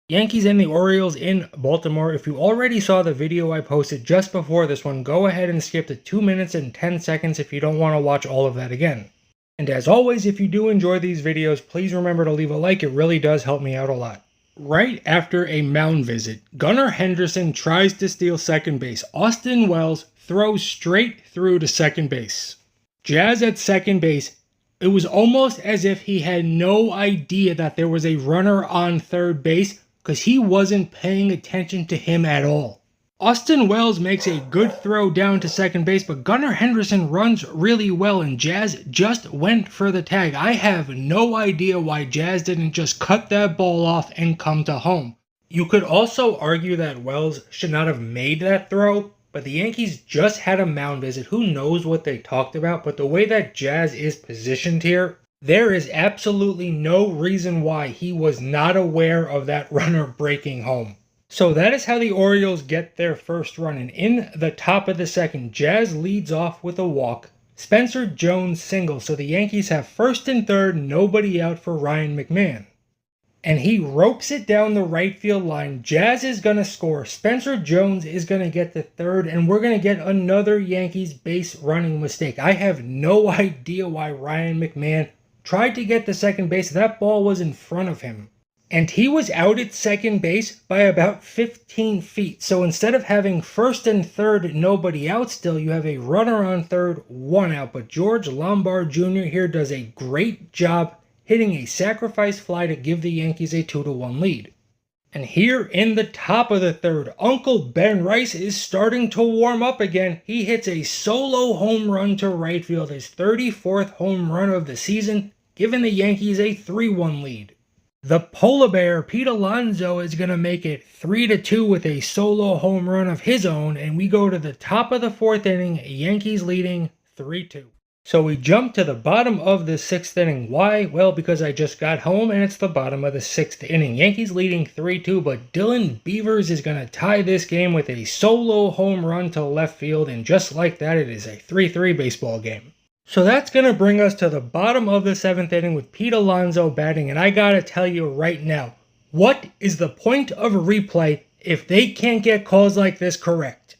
Yankees and the Orioles in Baltimore. If you already saw the video I posted just before this one, go ahead and skip to 2 minutes and 10 seconds if you don't want to watch all of that again. And as always, if you do enjoy these videos, please remember to leave a like. It really does help me out a lot. Right after a mound visit, Gunnar Henderson tries to steal second base. Austin Wells throws straight through to second base. Jazz at second base. It was almost as if he had no idea that there was a runner on third base, because he wasn't paying attention to him at all. Austin Wells makes a good throw down to second base, but Gunnar Henderson runs really well and Jazz just went for the tag. I have no idea why Jazz didn't just cut that ball off and come to home. You could also argue that Wells should not have made that throw, but the Yankees just had a mound visit. Who knows what they talked about, but the way that Jazz is positioned here, there is absolutely no reason why he was not aware of that runner breaking home. So that is how the Orioles get their first run. And in the top of the second, Jazz leads off with a walk. Spencer Jones singles. So the Yankees have first and third, nobody out for Ryan McMahon. And he ropes it down the right field line. Jazz is going to score. Spencer Jones is going to get the third. And we're going to get another Yankees base running mistake. I have no idea why Ryan McMahon tried to get the second base. That ball was in front of him. And he was out at second base by about 15 feet. So instead of having first and third, nobody out still, you have a runner on third, one out. But George Lombard Jr. here does a great job hitting a sacrifice fly to give the Yankees a 2-1 lead. And here in the top of the third, Uncle Ben Rice is starting to warm up again. He hits a solo home run to right field, his 34th home run of the season, giving the Yankees a 3-1 lead. The Polar Bear, Pete Alonso, is going to make it 3-2 with a solo home run of his own, and we go to the top of the fourth inning, Yankees leading 3-2. So we jump to the bottom of the sixth inning. Why? Well, because I just got home and it's the bottom of the sixth inning. Yankees leading 3-2, but Dylan Beavers is going to tie this game with a solo home run to left field, and just like that, it is a 3-3 baseball game. So that's going to bring us to the bottom of the seventh inning with Pete Alonso batting, and I got to tell you right now, what is the point of a replay if they can't get calls like this correct?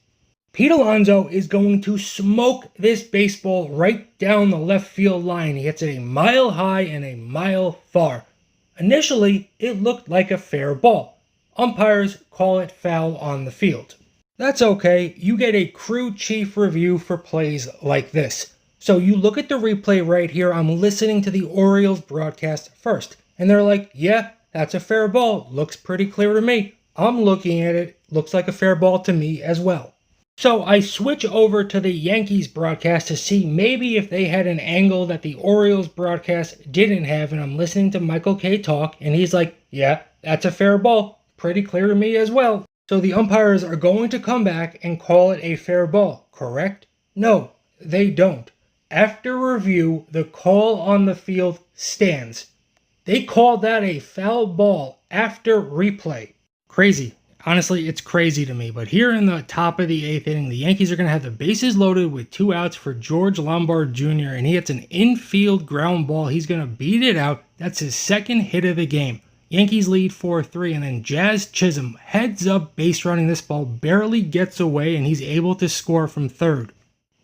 Pete Alonso is going to smoke this baseball right down the left field line. He hits it a mile high and a mile far. Initially, it looked like a fair ball. Umpires call it foul on the field. That's okay, you get a crew chief review for plays like this. So you look at the replay right here. I'm listening to the Orioles broadcast first. And they're like, yeah, that's a fair ball. Looks pretty clear to me. I'm looking at it. Looks like a fair ball to me as well. So I switch over to the Yankees broadcast to see maybe if they had an angle that the Orioles broadcast didn't have. And I'm listening to Michael Kay talk. And he's like, yeah, that's a fair ball. Pretty clear to me as well. So the umpires are going to come back and call it a fair ball, correct? No, they don't. After review, the call on the field stands. They called that a foul ball after replay. Crazy. Honestly, it's crazy to me. But here in the top of the eighth inning, the Yankees are going to have the bases loaded with 2 outs for George Lombard Jr. And he hits an infield ground ball. He's going to beat it out. That's his second hit of the game. Yankees lead 4-3. And then Jazz Chisholm heads up base running. This ball barely gets away and he's able to score from third.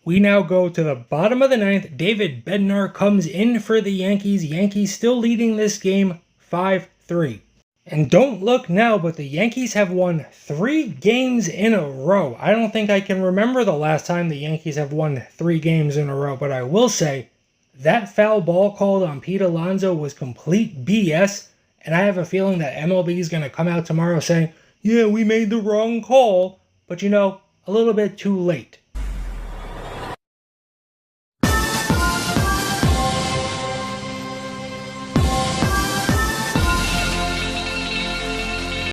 We now go to the bottom of the ninth. David Bednar comes in for the Yankees. Yankees still leading this game 5-3. And don't look now, but the Yankees have won 3 games in a row. I don't think I can remember the last time the Yankees have won 3 games in a row, but I will say that foul ball called on Pete Alonso was complete BS, and I have a feeling that MLB is going to come out tomorrow saying, yeah, we made the wrong call, but you know, a little bit too late.